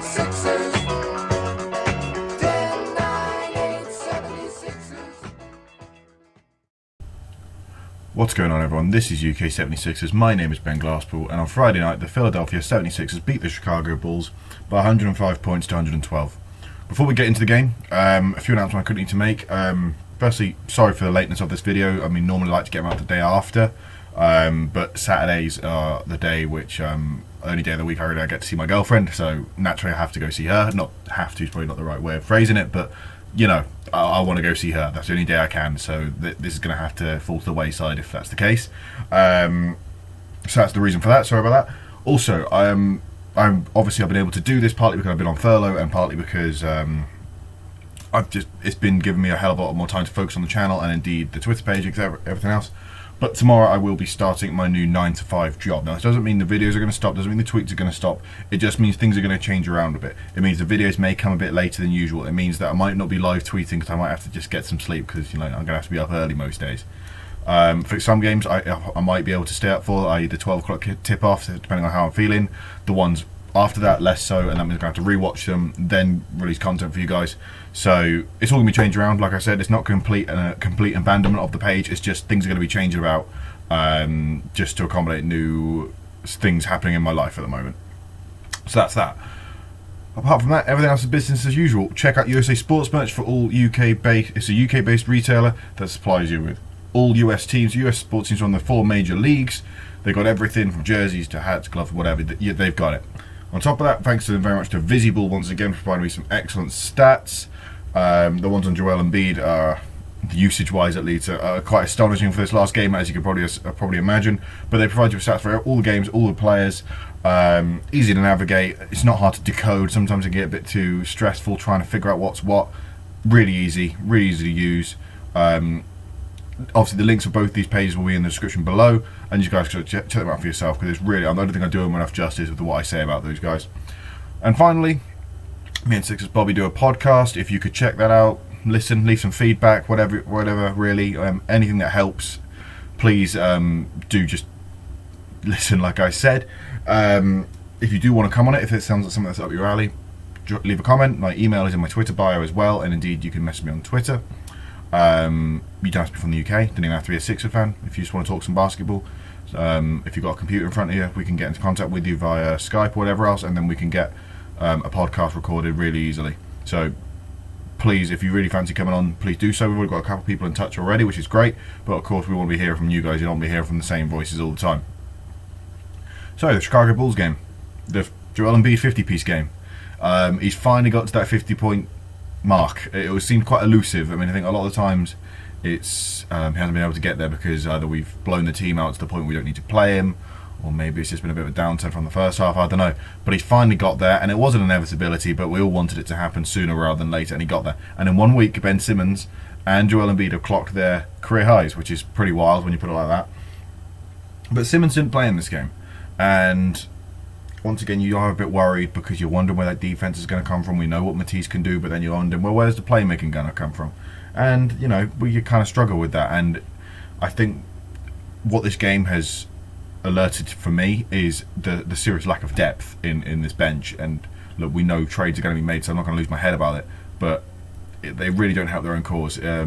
Sixers. 10, 9, 8, 76ers. What's going on, everyone? This is UK 76ers. My name is Ben Glasspool, and on Friday night the Philadelphia 76ers beat the Chicago Bulls by 105 points to 112. Before we get into the game, a few announcements I couldn't need to make. Firstly, sorry for the lateness of this video. I mean, normally I like to get them out the day after, but Saturdays are the day which, only day of the week I get to see my girlfriend, so naturally I have to go see her. Not have to is probably not the right way of phrasing it, but you know, I want to go see her. That's the only day I can, so this is going to have to fall to the wayside if that's the case. So that's the reason for that. Sorry about that. Also, I'm obviously I've been able to do this partly because I've been on furlough and partly because it's been giving me a hell of a lot more time to focus on the channel and indeed the Twitter page, everything else. But tomorrow I will be starting my new 9 to 5 job. Now, this doesn't mean the videos are going to stop, doesn't mean the tweets are going to stop. It just means things are going to change around a bit. It means the videos may come a bit later than usual. It means that I might not be live tweeting because I might have to just get some sleep because, you know, I'm going to have to be up early most days. For some games, I might be able to stay up for, i.e. the 12 o'clock tip-off, depending on how I'm feeling. The ones after that, less so, and that means I'm going to have to rewatch them, then release content for you guys. So it's all going to be changed around. Like I said, it's not complete abandonment of the page. It's just things are going to be changing about just to accommodate new things happening in my life at the moment. So that's that. Apart from that, everything else is business as usual. Check out USA Sports Merch for all UK-based. It's a UK-based retailer that supplies you with all US teams. US sports teams are on the 4 major leagues. They've got everything from jerseys to hats, gloves, whatever. They've got it. On top of that, thanks to them very much to Visible once again for providing me some excellent stats. The ones on Joel Embiid are, usage-wise at least, are quite astonishing for this last game, as you can probably imagine. But they provide you with stats for all the games, all the players. Easy to navigate. It's not hard to decode. Sometimes it can get a bit too stressful trying to figure out what's what. Really easy to use. Obviously, the links for both these pages will be in the description below, and you guys should check them out for yourself because it's really, I don't think I do them enough justice with what I say about those guys. And finally, me and Sixers Bobby do a podcast. If you could check that out, listen, leave some feedback, whatever really, anything that helps, please do just listen. Like I said, if you do want to come on it, if it sounds like something that's up your alley, leave a comment. My email is in my Twitter bio as well, and indeed you can message me on Twitter. You don't have to be from the UK, don't even have to be a Sixer fan. If you just want to talk some basketball, if you've got a computer in front of you, we can get into contact with you via Skype or whatever else, and then we can get a podcast recorded really easily. So please, if you really fancy coming on, please do so. We've already got a couple of people in touch already, which is great, but of course we want to be hearing from you guys. You don't want to be hearing from the same voices all the time. So the Chicago Bulls game, the Joel Embiid 50-piece game. He's finally got to that 50-point mark. It seemed quite elusive. I mean, I think a lot of the times it's he hasn't been able to get there because either we've blown the team out to the point we don't need to play him, or maybe it's just been a bit of a downturn from the first half. I don't know, but he finally got there, and it was an inevitability, but we all wanted it to happen sooner rather than later, and he got there. And in 1 week, Ben Simmons and Joel Embiid have clocked their career highs, which is pretty wild when you put it like that. But Simmons didn't play in this game, and once again, you are a bit worried because you're wondering where that defense is going to come from. We know what Matisse can do, but then you're wondering, well, where's the playmaking going to come from? And, you know, we kind of struggle with that. And I think what this game has alerted for me is the serious lack of depth in this bench. And look, we know trades are going to be made, so I'm not going to lose my head about it. But they really don't help their own cause. I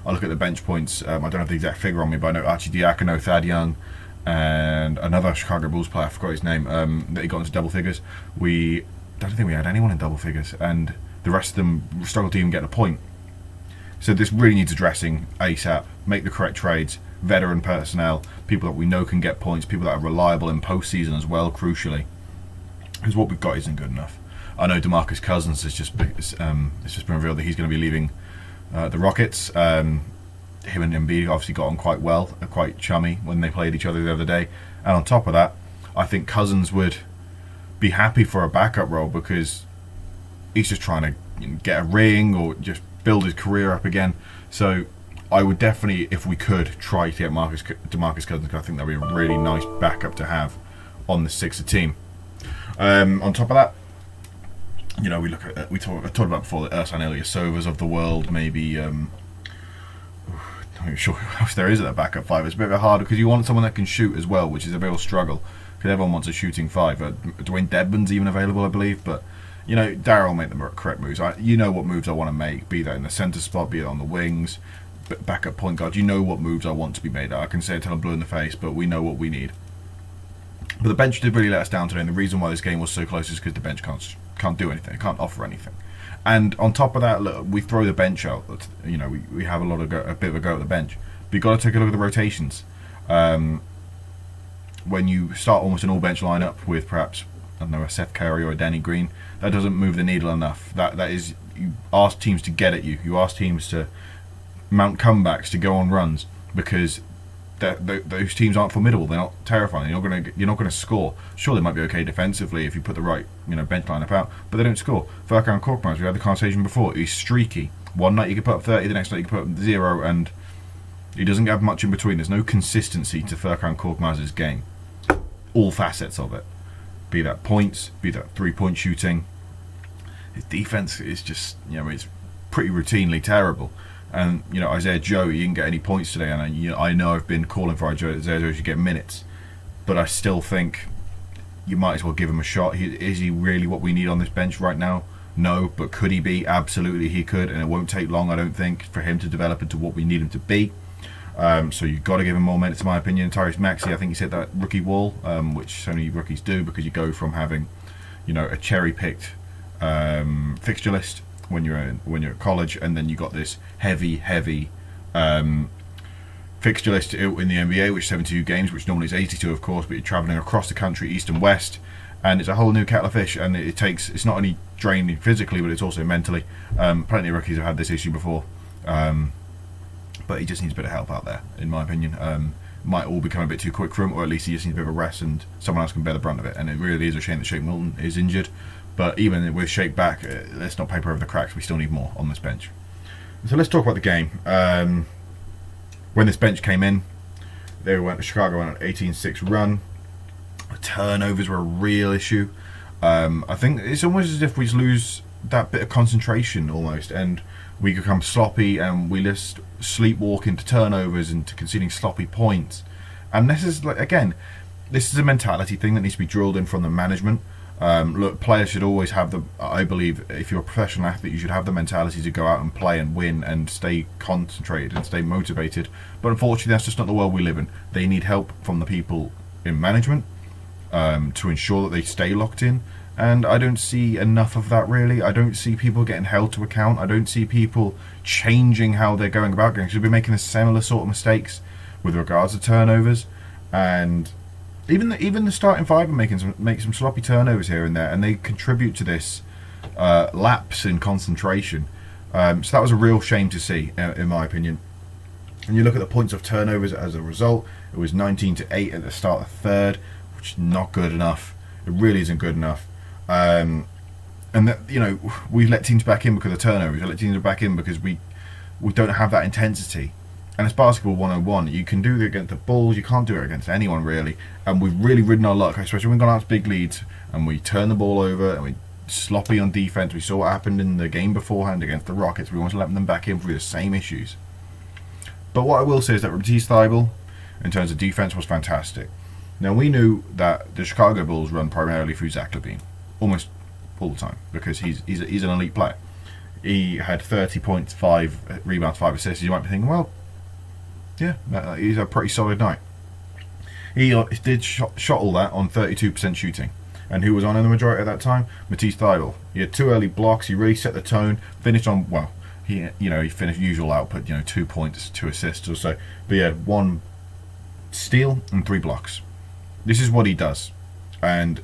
look at the bench points. I don't have the exact figure on me, but I know Archie Diacono, Thad Young, and another Chicago Bulls player, I forgot his name, that he got into double figures. I don't think we had anyone in double figures, and the rest of them struggled to even get a point. So this really needs addressing ASAP. Make the correct trades, veteran personnel, people that we know can get points, people that are reliable in postseason as well, crucially, because what we've got isn't good enough. I know DeMarcus Cousins has just it's just been revealed that he's going to be leaving the Rockets. Him and Embiid obviously got on quite well, quite chummy when they played each other the other day. And on top of that, I think Cousins would be happy for a backup role because he's just trying to get a ring or just build his career up again. So I would definitely, if we could, try to get DeMarcus Cousins, because I think that would be a really nice backup to have on the Sixer team. On top of that, you know, I talked about before the Ersan Ilyasovas of the world, maybe. I'm not sure who else there is at that backup five. It's a bit harder because you want someone that can shoot as well, which is a real struggle because everyone wants a shooting five. Dwayne Dedman's even available, I believe, but You know, Daryl will make the correct moves. You know what moves I want to make, be that in the centre spot, be it on the wings, backup point guard. You know what moves I want to be made. I can say it till I'm blue in the face, but we know what we need. But the bench did really let us down today, and the reason why this game was so close is because the bench can't do anything. It can't offer anything. And on top of that, look, we throw the bench out. You know, we have a bit of a go at the bench. But you've got to take a look at the rotations. When you start almost an all-bench lineup with perhaps, I don't know, a Seth Curry or a Danny Green, that doesn't move the needle enough. That is, you ask teams to get at you. You ask teams to mount comebacks, to go on runs, because those teams aren't formidable. They're not terrifying. You're not going to score. Sure, they might be okay defensively if you put the right bench lineup out, but they don't score. Furkan Korkmaz, we had the conversation before. He's streaky. One night you can put up 30, the next night you can put up 0, and he doesn't have much in between. There's no consistency to Furkan Korkmaz's game. All facets of it, be that points, be that 3-point shooting. His defense is just it's pretty routinely terrible. And Isaiah Joe, he didn't get any points today, and I know I've been calling for Isaiah Joe to get minutes, but I still think you might as well give him a shot. Is he really what we need on this bench right now? No, but could he be? Absolutely he could, and it won't take long, I don't think, for him to develop into what we need him to be. So you've got to give him more minutes, in my opinion. Tyrese Maxey, I think he's hit that rookie wall, which so many rookies do, because you go from having a cherry-picked fixture list when you're at college, and then you got this heavy fixture list in the NBA, which is 72 games, which normally is 82, of course, but you're traveling across the country, east and west, and it's a whole new kettle of fish, and it's not only draining physically, but it's also mentally. Plenty of rookies have had this issue before, but he just needs a bit of help out there, in my opinion. Might all become a bit too quick for him, or at least he just needs a bit of a rest, and someone else can bear the brunt of it. And it really is a shame that Shake Milton is injured, but even with Shake back, let's not paper over the cracks. We still need more on this bench. So let's talk about the game. When this bench came in, Chicago went on an 18-6 run. Turnovers were a real issue. I think it's almost as if we just lose that bit of concentration almost, and we become sloppy, and we just sleepwalk into turnovers, into conceding sloppy points. And this is this is a mentality thing that needs to be drilled in from the management. Look, players should always have I believe, if you're a professional athlete, you should have the mentality to go out and play and win and stay concentrated and stay motivated. But unfortunately, that's just not the world we live in. They need help from the people in management to ensure that they stay locked in. And I don't see enough of that, really. I don't see people getting held to account. I don't see people changing how they're going about games. Should be making a similar sort of mistakes with regards to turnovers, and even the starting five are make some sloppy turnovers here and there, and they contribute to this lapse in concentration. So that was a real shame to see, in my opinion. And you look at the points of turnovers as a result. It was 19-8 at the start of the third, which is not good enough. It really isn't good enough. And that we let teams back in because of turnovers. We let teams back in because we don't have that intensity. And it's basketball 101. You can do it against the Bulls. You can't do it against anyone, really. And we've really ridden our luck, especially when we've gone out to big leads and we turn the ball over and we sloppy on defense. We saw what happened in the game beforehand against the Rockets. We want to let them back in through the same issues. But what I will say is that Matisse Thybulle, in terms of defense, was fantastic. Now, we knew that the Chicago Bulls run primarily through Zach LaVine, almost all the time, because he's an elite player. He had 30 points, 5 rebounds, 5 assists. You might be thinking, well, yeah, he's a pretty solid night. He did shot all that on 32% shooting. And who was on in the majority at that time? Matisse Thybulle. He had 2 early blocks. He really set the tone. Finished on, well, he finished usual output, 2 points, 2 assists or so. But he had 1 steal and 3 blocks. This is what he does. And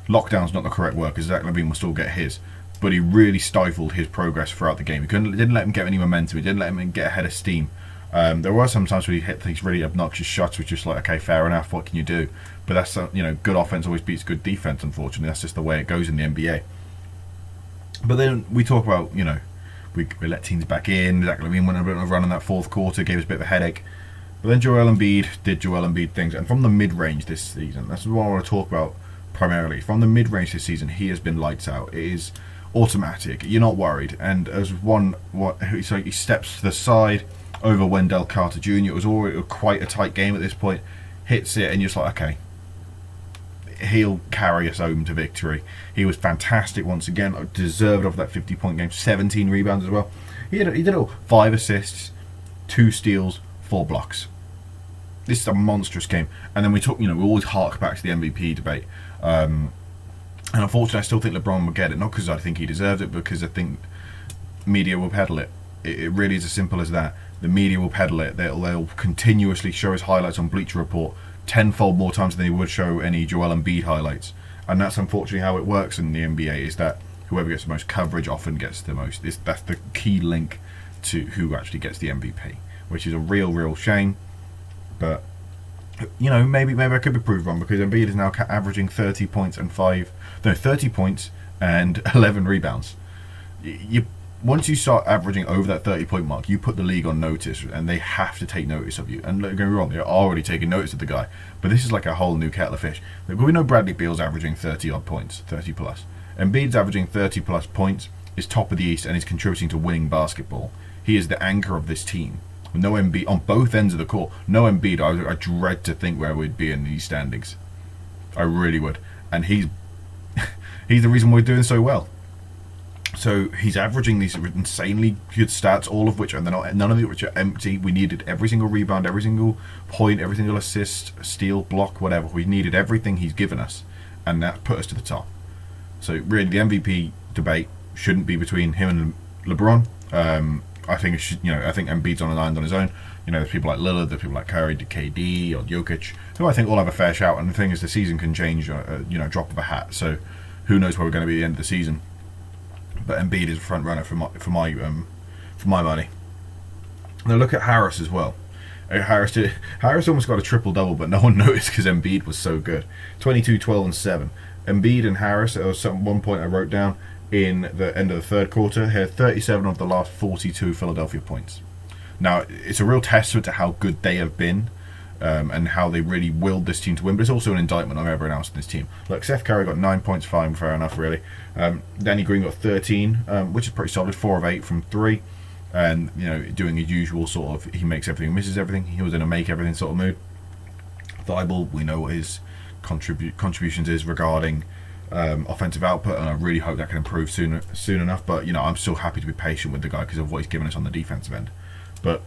lockdown's not the correct word, because Zach LaVine will still get his. But he really stifled his progress throughout the game. He didn't let him get any momentum. He didn't let him get ahead of steam. There were some times where he hit these really obnoxious shots, which is like, okay, fair enough, what can you do? But that's good offense always beats good defense. Unfortunately, that's just the way it goes in the NBA. But then we talk about we let teams back in. Zach LaVine went on a bit of a run in that fourth quarter, gave us a bit of a headache. But then Joel Embiid did Joel Embiid things, and from the mid-range this season, that's what I want to talk about primarily. From the mid-range this season, he has been lights out. It is automatic. You're not worried. And as he steps to the side over Wendell Carter Jr. It was already quite a tight game at this point. Hits it, and you're just like, okay, he'll carry us home to victory. He was fantastic once again, deserved of that 50-point game, 17 rebounds as well. He did it all, 5 assists, 2 steals, 4 blocks. This is a monstrous game. And then we always hark back to the MVP debate. And unfortunately, I still think LeBron will get it, not because I think he deserves it, because I think media will peddle it. It really is as simple as that. The media will peddle it. They'll continuously show his highlights on Bleacher Report tenfold more times than they would show any Joel Embiid highlights. And that's unfortunately how it works in the NBA, is that whoever gets the most coverage often gets the most. That's the key link to who actually gets the MVP, which is a real shame. But maybe I could be proved wrong, because Embiid is now averaging 30 points and 11 rebounds. Once you start averaging over that 30-point mark, you put the league on notice, and they have to take notice of you. And don't get me wrong, they're already taking notice of the guy, but this is like a whole new kettle of fish. We know Bradley Beal's averaging 30-odd points, 30 plus. Embiid's averaging 30 plus points, is top of the East, and is contributing to winning basketball. He is the anchor of this team. No Embiid on both ends of the court. No Embiid, I dread to think where we'd be in these standings. I really would. And he's the reason we're doing so well. So he's averaging these insanely good stats, all of which, and none of which are empty. We needed every single rebound, every single point, every single assist, steal, block, whatever. We needed everything he's given us, and that put us to the top. So really, the MVP debate shouldn't be between him and LeBron. I think it should. I think Embiid's on an island on his own. There's people like Lillard, there's people like Curry, KD, or Jokic, who I think all have a fair shout. And the thing is, the season can change, drop of a hat. So who knows where we're going to be at the end of the season? But Embiid is a front runner for my money. Now look at Harris as well. Harris almost got a triple double, but no one noticed because Embiid was so good. 22, 12, and 7. Embiid and Harris. There was one point I wrote down in the end of the third quarter. Had 37 of the last 42 Philadelphia points. Now it's a real testament to how good they have been. And how they really willed this team to win, but it's also an indictment on everyone else in this team. Look, Seth Curry got 9 points, fine, fair enough, really. Danny Green got 13, which is pretty solid, 4 of 8 from 3, and doing his usual sort of he makes everything, misses everything. He was in a make everything sort of mood. Thibault, we know what his contributions is regarding offensive output, and I really hope that can improve soon enough. But I'm still happy to be patient with the guy because of what he's given us on the defensive end. But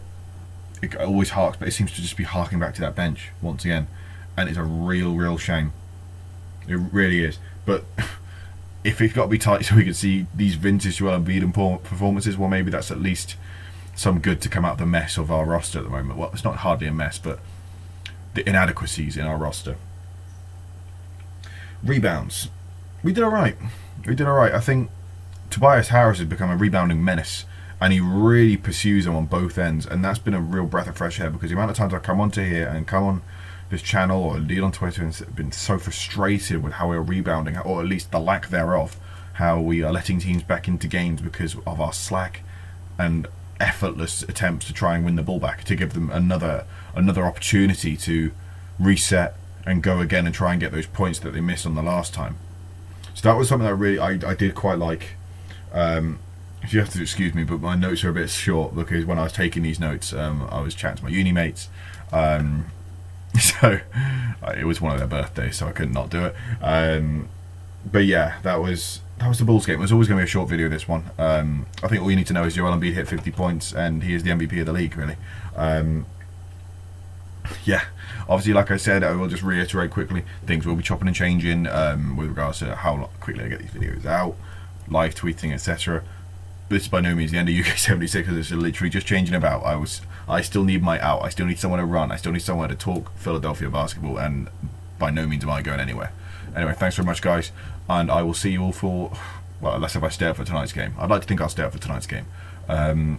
it always harks, but it seems to just be harking back to that bench once again, and it's a real shame. It really is. But if it's got to be tight so we can see these vintage Joel Embiid performances, well, maybe that's at least some good to come out of the mess of our roster at the moment. Well, it's not hardly a mess, but the inadequacies in our roster. Rebounds. We did all right. I think Tobias Harris has become a rebounding menace. And he really pursues them on both ends, and that's been a real breath of fresh air, because the amount of times I come onto here and come on this channel or indeed on Twitter and been so frustrated with how we're rebounding, or at least the lack thereof, how we are letting teams back into games because of our slack and effortless attempts to try and win the ball back, to give them another opportunity to reset and go again and try and get those points that they missed on the last time. So that was something that I did quite like. If you have to excuse me, but my notes are a bit short because when I was taking these notes, I was chatting to my uni mates. So it was one of their birthdays, so I couldn't not do it. But yeah, that was the Bulls game. It was always going to be a short video, this one. I think all you need to know is Joel Embiid hit 50 points, and he is the MVP of the league, really. Yeah, obviously, like I said, I will just reiterate quickly, things will be chopping and changing with regards to how quickly I get these videos out, live tweeting, etc. This is by no means the end of UK 76, because it's literally just changing about. I still need my out. I still need someone to run. I still need someone to talk Philadelphia basketball, and by no means am I going anywhere. Anyway, thanks very much, guys, and I will see you all for, well, unless if I stay up for tonight's game. I'd like to think I'll stay up for tonight's game, but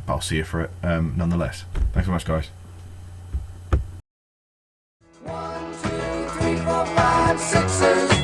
I'll see you for it nonetheless. Thanks so much, guys. 1, 2, 3, 4, 5, 6.